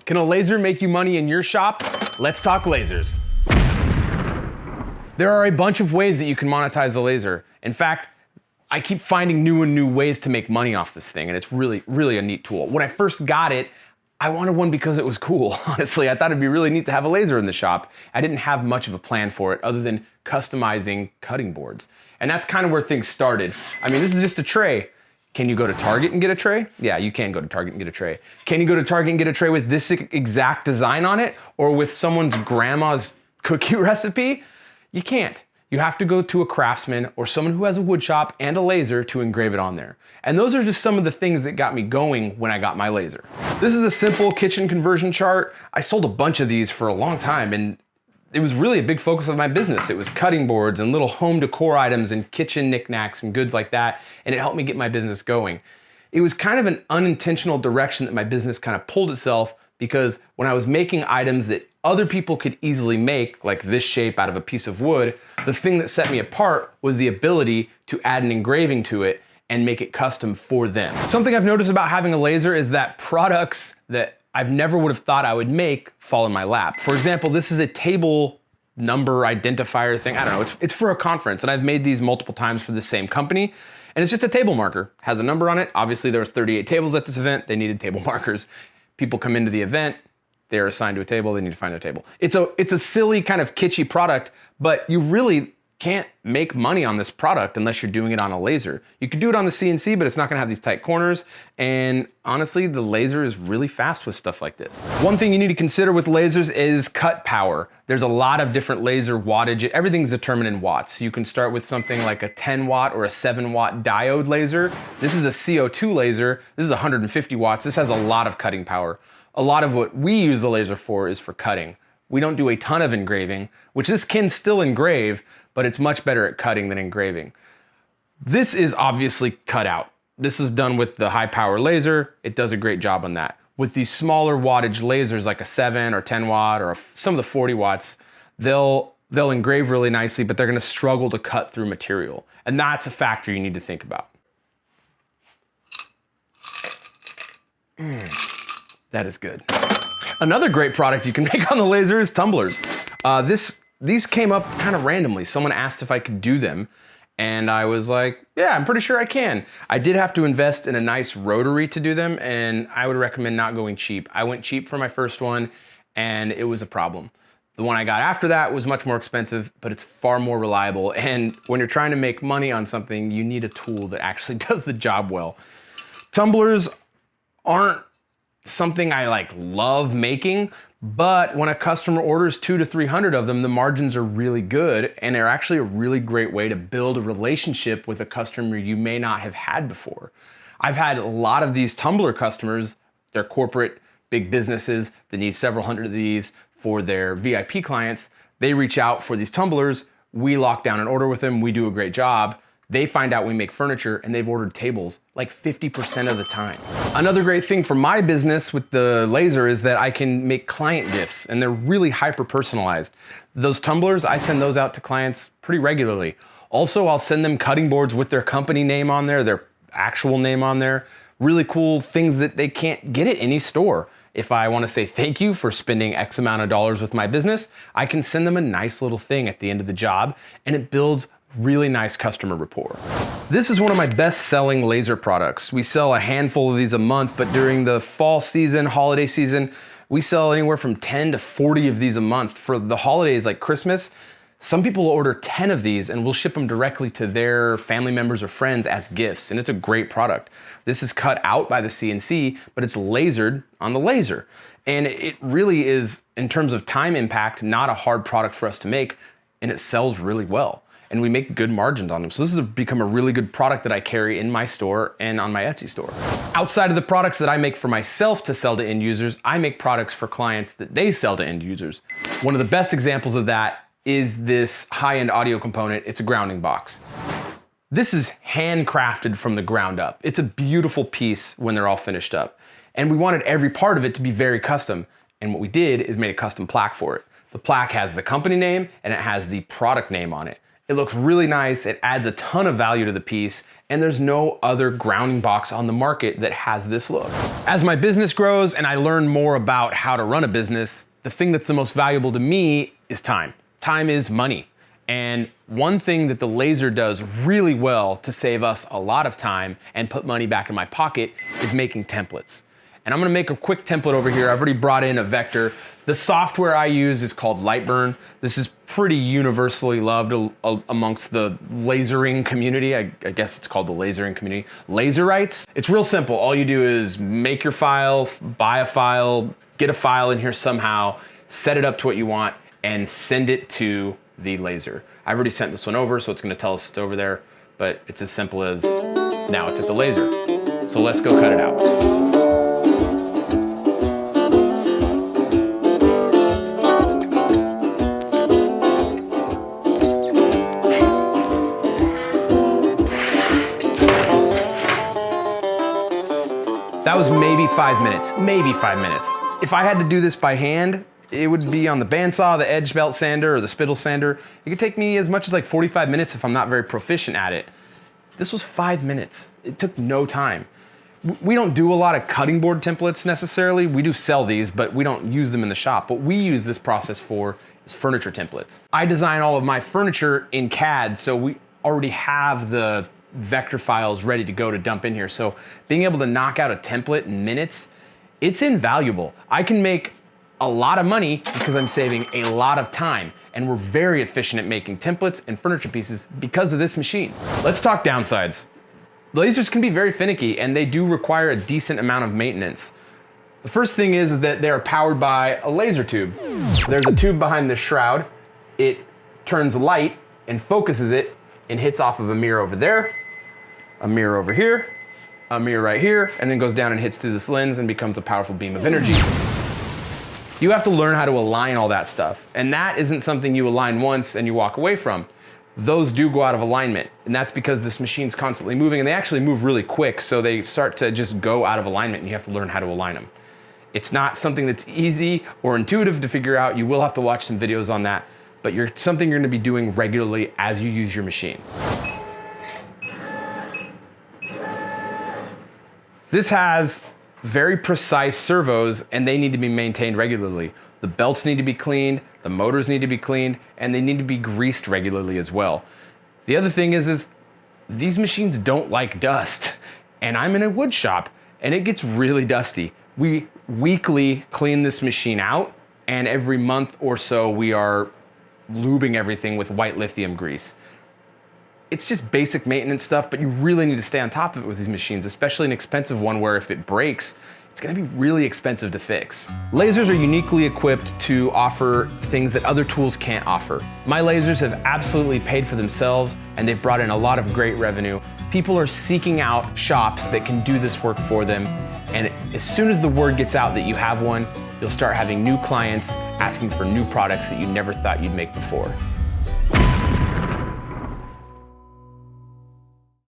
Can a laser make you money in your shop? Let's talk lasers. There are a bunch of ways that you can monetize a laser. In fact, I keep finding new and new ways to make money off this thing, and it's really, really a neat tool. When I first got it, I wanted one because it was cool, honestly. I thought it'd be really neat to have a laser in the shop. I didn't have much of a plan for it other than customizing cutting boards. And that's kind of where things started. I mean, this is just a tray. Can you go to Target and get a tray? Yeah, you can go to Target and get a tray. Can you go to Target and get a tray with this exact design on it or with someone's grandma's cookie recipe? You can't. You have to go to a craftsman or someone who has a wood shop and a laser to engrave it on there. And those are just some of the things that got me going when I got my laser. This is a simple kitchen conversion chart. I sold a bunch of these for a long time, and it was really a big focus of my business. It was cutting boards and little home decor items and kitchen knickknacks and goods like that, and it helped me get my business going. It was kind of an unintentional direction that my business kind of pulled itself, because when I was making items that other people could easily make, like this shape out of a piece of wood, the thing that set me apart was the ability to add an engraving to it and make it custom for them. Something I've noticed about having a laser is that products that I've never would have thought I would make fall in my lap. For example, this is a table number identifier thing. I don't know, it's for a conference, and I've made these multiple times for the same company, and it's just a table marker. Has a number on it. Obviously there was 38 tables at this event. They needed table markers. People come into the event, they're assigned to a table, they need to find their table. It's a silly kind of kitschy product, but you really can't make money on this product unless you're doing it on a laser. You could do it on the CNC, but it's not gonna have these tight corners. And honestly, the laser is really fast with stuff like this. One thing you need to consider with lasers is cut power. There's a lot of different laser wattage. Everything's determined in watts. You can start with something like a 10 watt or a 7 watt diode laser. This is a CO2 laser. This is 150 watts. This has a lot of cutting power. A lot of what we use the laser for is for cutting. We don't do a ton of engraving, which this can still engrave, but it's much better at cutting than engraving. This is obviously cut out. This is done with the high power laser. It does a great job on that. With these smaller wattage lasers like a 7 or 10 watt or some of the 40 watts, they'll engrave really nicely, but they're gonna struggle to cut through material. And that's a factor you need to think about. That is good. Another great product you can make on the laser is tumblers. These came up kind of randomly. Someone asked if I could do them, and I was like, yeah, I'm pretty sure I can. I did have to invest in a nice rotary to do them, and I would recommend not going cheap. I went cheap for my first one, and it was a problem. The one I got after that was much more expensive, but it's far more reliable. And when you're trying to make money on something, you need a tool that actually does the job well. Tumblers aren't something I love making, but when a customer orders 200 to 300 of them, the margins are really good, and they're actually a really great way to build a relationship with a customer you may not have had before. I've had a lot of these tumbler customers. They're corporate, big businesses that need several hundred of these for their VIP clients. They reach out for these tumblers. We lock down an order with them. We do a great job. They find out we make furniture, and they've ordered tables like 50% of the time. Another great thing for my business with the laser is that I can make client gifts, and they're really hyper personalized. Those tumblers, I send those out to clients pretty regularly. Also, I'll send them cutting boards with their company name on there, their actual name on there. Really cool things that they can't get at any store. If I want to say thank you for spending X amount of dollars with my business, I can send them a nice little thing at the end of the job, and it builds really nice customer rapport. This is one of my best-selling laser products. We sell a handful of these a month, but during the fall season, holiday season, we sell anywhere from 10 to 40 of these a month. For the holidays like Christmas, some people will order 10 of these, and we'll ship them directly to their family members or friends as gifts, and it's a great product. This is cut out by the CNC, but it's lasered on the laser. And it really is, in terms of time impact, not a hard product for us to make, and it sells really well. And we make good margins on them. So this has become a really good product that I carry in my store and on my Etsy store. Outside of the products that I make for myself to sell to end users, I make products for clients that they sell to end users. One of the best examples of that is this high-end audio component. It's a grounding box. This is handcrafted from the ground up. It's a beautiful piece when they're all finished up. And we wanted every part of it to be very custom. And what we did is made a custom plaque for it. The plaque has the company name and it has the product name on it. It looks really nice, it adds a ton of value to the piece, and there's no other grounding box on the market that has this look. As my business grows and I learn more about how to run a business, the thing that's the most valuable to me is time. Time is money. And one thing that the laser does really well to save us a lot of time and put money back in my pocket is making templates. And I'm gonna make a quick template over here. I've already brought in a vector. The software I use is called Lightburn. This is pretty universally loved amongst the lasering community. I guess it's called the lasering community. Laserites. It's real simple. All you do is make your file, buy a file, get a file in here somehow, set it up to what you want, and send it to the laser. I've already sent this one over, so it's gonna tell us it's over there, but it's as simple as now it's at the laser. So let's go cut it out. That was maybe 5 minutes, maybe 5 minutes. If I had to do this by hand, it would be on the bandsaw, the edge belt sander, or the spittle sander. It could take me as much as like 45 minutes if I'm not very proficient at it. This was 5 minutes. It took no time. We don't do a lot of cutting board templates necessarily. We do sell these, but we don't use them in the shop. What we use this process for is furniture templates. I design all of my furniture in CAD, so we already have the vector files ready to go to dump in here. So being able to knock out a template in minutes, it's invaluable. I can make a lot of money because I'm saving a lot of time, and we're very efficient at making templates and furniture pieces because of this machine. Let's talk downsides. Lasers can be very finicky and they do require a decent amount of maintenance. The first thing is that they are powered by a laser tube. There's a tube behind the shroud. It turns light and focuses it and hits off of a mirror over there, a mirror over here, a mirror right here, and then goes down and hits through this lens and becomes a powerful beam of energy. You have to learn how to align all that stuff. And that isn't something you align once and you walk away from. Those do go out of alignment. And that's because this machine's constantly moving, and they actually move really quick. So they start to just go out of alignment and you have to learn how to align them. It's not something that's easy or intuitive to figure out. You will have to watch some videos on that, but something you're gonna be doing regularly as you use your machine. This has very precise servos and they need to be maintained regularly. The belts need to be cleaned, the motors need to be cleaned, and they need to be greased regularly as well. The other thing is these machines don't like dust. And I'm in a wood shop and it gets really dusty. We weekly clean this machine out, and every month or so we are lubing everything with white lithium grease. It's just basic maintenance stuff, but you really need to stay on top of it with these machines, especially an expensive one where if it breaks, it's gonna be really expensive to fix. Lasers are uniquely equipped to offer things that other tools can't offer. My lasers have absolutely paid for themselves, and they've brought in a lot of great revenue. People are seeking out shops that can do this work for them, and as soon as the word gets out that you have one, you'll start having new clients asking for new products that you never thought you'd make before.